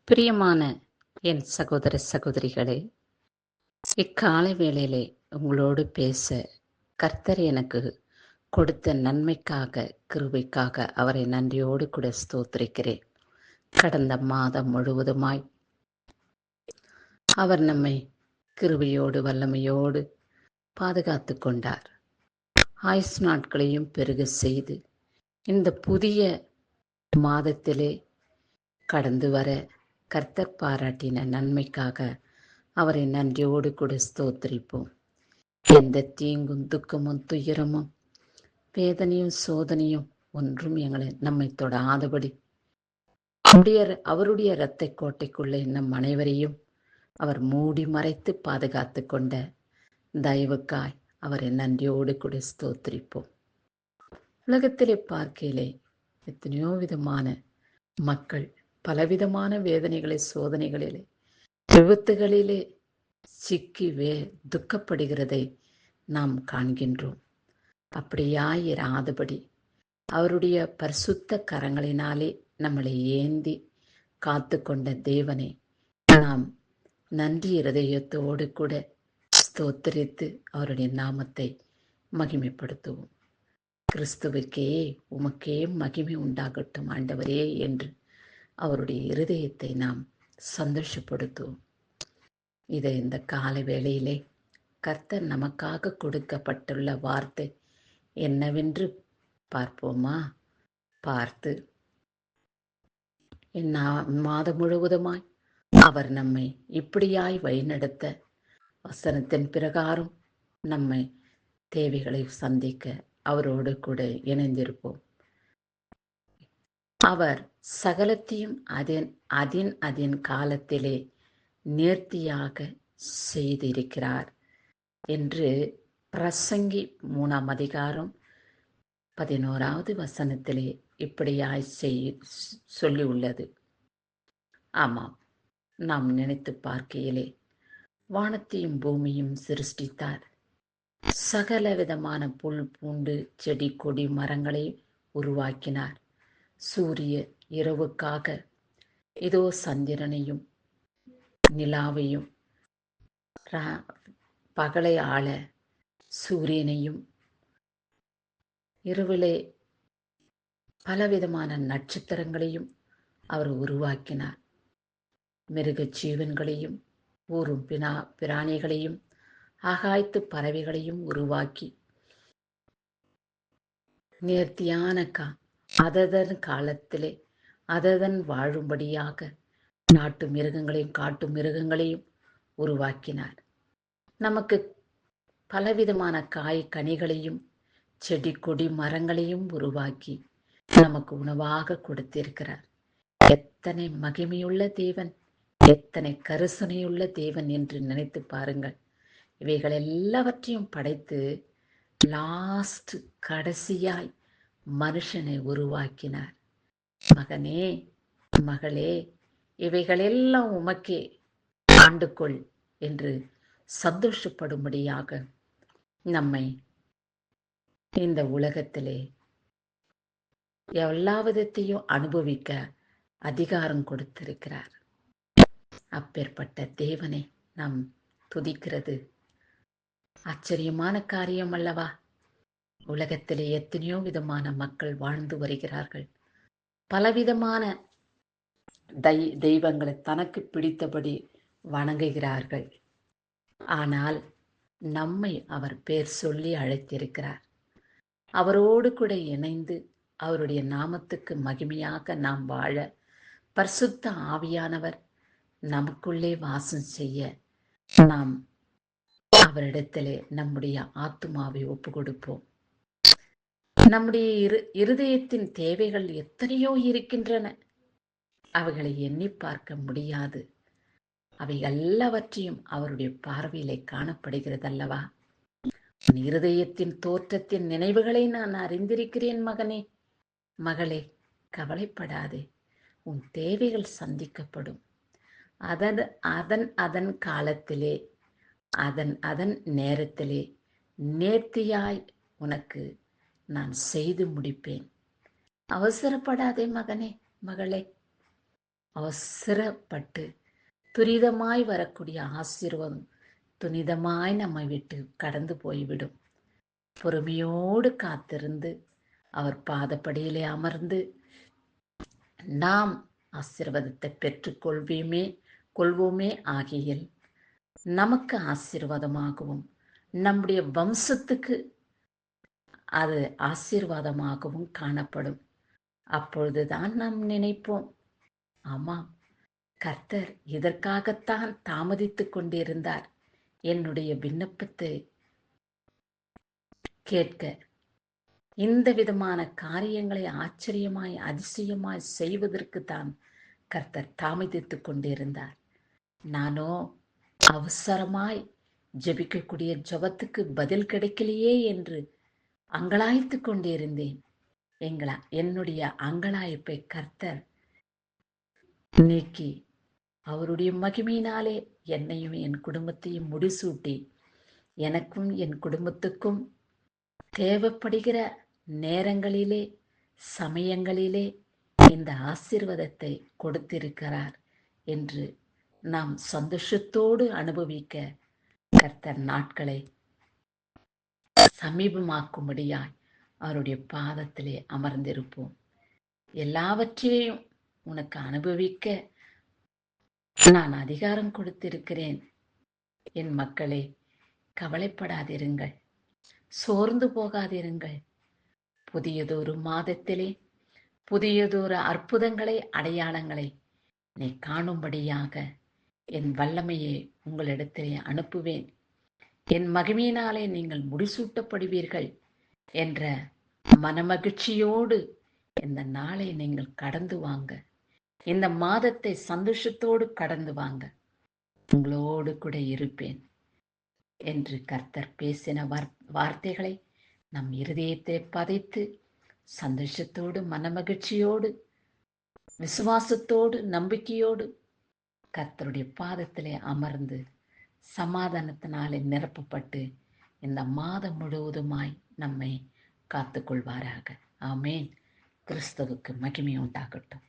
பிரியமான என் சகோதர சகோதரிகளே, இக்காலை வேளையிலே உங்களோடு பேச கர்த்தர் எனக்கு கொடுத்த நன்மைக்காக, கிருபைக்காக அவரை நன்றியோடு கூட ஸ்தோத்திரிக்கிறேன். கடந்த மாதம் முழுவதுமாய் அவர் நம்மை கிருபையோடு வல்லமையோடு பாதுகாத்து கொண்டார். ஆயுசு நாட்களையும் பெருக செய்து இந்த புதிய மாதத்திலே கடந்து வர கர்த்தர் பாராட்டின நன்மைக்காக அவரை நன்றியோடு கூட ஸ்தோத்திரிப்போம். எந்த தீங்கும் துக்கமும் துயரமும் வேதனையும் சோதனையும் ஒன்றும் நம்மை தொடாதபடி அவருடைய இரத்த கோட்டைக்குள்ளே நம் அனைவரையும் அவர் மூடி மறைத்து பாதுகாத்து கொண்ட தயவுக்காய் அவரை நன்றியோடு கூட ஸ்தோத்திரிப்போம். உலகத்திலே பார்க்கையிலே எத்தனையோ விதமான மக்கள் பலவிதமான வேதனைகளை, சோதனைகளிலே, விபத்துகளிலே சிக்கி துக்கப்படுகிறதை நாம் காண்கின்றோம். அப்படியாயிராதபடி அவருடைய பரிசுத்த கரங்களினாலே நம்மளை ஏந்தி காத்து கொண்ட தேவனை நாம் நன்றி இருதயத்தோடு கூட ஸ்தோத்திரித்து அவருடைய நாமத்தை மகிமைப்படுத்துவோம். கிறிஸ்துவுக்கே உமக்கே மகிமை உண்டாகட்டும் ஆண்டவரே என்று அவருடைய இருதயத்தை நாம் சந்தோஷப்படுத்துவோம். இதை இந்த கால வேளையிலே கர்த்தர் நமக்காக கொடுக்கப்பட்டுள்ள வார்த்தை என்னவென்று பார்ப்போமா? பார்த்து மாதம் முழுவதுமாய் அவர் நம்மை இப்படியாய் வழிநடத்த வசனத்தின் பிரகாரம் நம்மை தேவைகளை சந்திக்க அவரோடு கூட இணைந்திருப்போம். அவர் சகலத்தையும் அதன் காலத்திலே நேர்த்தியாக செய்திருக்கிறார் என்று பிரசங்கி 3ஆம் அதிகாரம் 11வது வசனத்திலே இப்படியாய் சொல்லி உள்ளது. ஆமாம், நாம் நினைத்து பார்க்கையிலே வானத்தையும் பூமியும் சிருஷ்டித்தார். சகல விதமான புல் பூண்டு செடி கொடி மரங்களை உருவாக்கினார். சூரிய இரவுக்காக இதோ சந்திரனையும் நிலாவையும், பகலை ஆள சூரியனையும், இரவிலே பலவிதமான நட்சத்திரங்களையும் அவர் உருவாக்கினார். மிருக ஜீவன்களையும் ஊரும் பிராணிகளையும் ஆகாயத்து பறவைகளையும் உருவாக்கி நேர்த்தியான அததன் காலத்திலே அததன் வாழும்படியாக நாட்டு மிருகங்களையும் காட்டு மிருகங்களையும் உருவாக்கினார். நமக்கு பலவிதமான காய் கனிகளையும் செடி கொடி மரங்களையும் உருவாக்கி நமக்கு உணவாக கொடுத்திருக்கிறார். எத்தனை மகிமையுள்ள தேவன், எத்தனை கருசனையுள்ள தேவன் என்று நினைத்து பாருங்கள். இவைகள் எல்லாவற்றையும் படைத்து லாஸ்ட் கடைசியாய் மனுஷனை உருவாக்கினார். மகனே மகளே, இவைகளெல்லாம் உமக்கே ஆண்டுகொள் என்று சந்தோஷப்படும்படியாக நம்மை இந்த உலகத்திலே எல்லா விதத்தையும் அனுபவிக்க அதிகாரம் கொடுத்திருக்கிறார். அப்பேற்பட்ட தேவனை நாம் துதிக்கிறது ஆச்சரியமான காரியம் அல்லவா? உலகத்திலே எத்தனையோ விதமான மக்கள் வாழ்ந்து வருகிறார்கள். பலவிதமான தெய்வங்களை தனக்கு பிடித்தபடி வணங்குகிறார்கள். ஆனால் நம்மை அவர் பேர் சொல்லி அழைத்திருக்கிறார். அவரோடு கூட இணைந்து அவருடைய நாமத்துக்கு மகிமையாக நாம் வாழ பரிசுத்த ஆவியானவர் நமக்குள்ளே வாசம் செய்ய நாம் அவரிடத்திலே நம்முடைய ஆத்துமாவை ஒப்பு கொடுப்போம். நம்முடைய இருதயத்தின் தேவைகள் எத்தனையோ இருக்கின்றன. அவைகளை எண்ணி பார்க்க முடியாது. அவை எல்லாவற்றையும் அவருடைய பார்வையிலே காணப்படுகிறதல்லவா? உன் இருதயத்தின் தோற்றத்தின் நினைவுகளை நான் அறிந்திருக்கிறேன் மகனே மகளே, கவலைப்படாதே. உன் தேவைகள் சந்திக்கப்படும். அதன் காலத்திலே அதன் நேரத்திலே நேர்த்தியாய் உனக்கு நான் செய்து முடிப்பேன். அவசரப்படாதே மகனே மகளே. அவசரப்பட்டு துரிதமாய் வரக்கூடிய ஆசீர்வாதம் துரிதமாய் நம்மை விட்டு கடந்து போய்விடும். பொறுமையோடு காத்திருந்து அவர் பாதப்படியிலே அமர்ந்து நாம் ஆசீர்வாதத்தை கொள்வோமே ஆகியில் நமக்கு ஆசீர்வாதமாகவும் நம்முடைய வம்சத்துக்கு அது ஆசீர்வாதமாகவும் காணப்படும். அப்பொழுதுதான் நாம் நினைப்போம், ஆமாம், கர்த்தர் இதற்காகத்தான் தாமதித்துக் கொண்டிருந்தார், என்னுடைய விண்ணப்பத்தை கேட்க. இந்த விதமான காரியங்களை ஆச்சரியமாய் அதிசயமாய் செய்வதற்கு தான் கர்த்தர் தாமதித்துக் கொண்டிருந்தார். நானோ அவசரமாய் ஜெபிக்கக்கூடிய ஜெபத்துக்கு பதில் கிடைக்கலையே என்று அங்கலாய்த்து கொண்டிருந்தேன். என்னுடைய அங்கலாய்ப்பை கர்த்தர் நீக்கி அவருடைய மகிமையினாலே என்னையும் என் குடும்பத்தையும் முடிசூட்டி எனக்கும் என் குடும்பத்துக்கும் தேவைப்படுகிற நேரங்களிலே சமயங்களிலே இந்த ஆசீர்வாதத்தை கொடுத்திருக்கிறார் என்று நாம் சந்தோஷத்தோடு அனுபவிக்க கர்த்தர் நாட்களை சமீபமாக்கும்படியாய் அவருடைய பாதத்திலே அமர்ந்திருப்போம். எல்லாவற்றையும் உனக்கு அனுபவிக்க நான் அதிகாரம் கொடுத்திருக்கிறேன். என் மக்களே, கவலைப்படாதிருங்கள், சோர்ந்து போகாதிருங்கள். புதியதொரு மாதத்திலே புதியதொரு அற்புதங்களை அடையாளங்களை நீ காணும்படியாக என் வல்லமையை உங்களிடத்திலே அனுப்புவேன். என் மகிமையினாலே நீங்கள் முடிசூட்டப்படுவீர்கள் என்ற மனமகிழ்ச்சியோடு இந்த நாளை நீங்கள் கடந்து வாங்க. இந்த மாதத்தை சந்தோஷத்தோடு கடந்து வாங்க. உங்களோடு கூட இருப்பேன் என்று கர்த்தர் பேசின வார்த்தைகளை நம் இருதயத்தை பதைத்து சந்தோஷத்தோடு மனமகிழ்ச்சியோடு விசுவாசத்தோடு நம்பிக்கையோடு கர்த்தருடைய பாதத்திலே அமர்ந்து சமாதானத்தினாலே நிரப்பப்பட்டு இந்த மாதம் முழுவதுமாய் நம்மை காத்துக்கொள்வாராக. ஆமேன். கிறிஸ்துவுக்கு மகிமை உண்டாகட்டும்.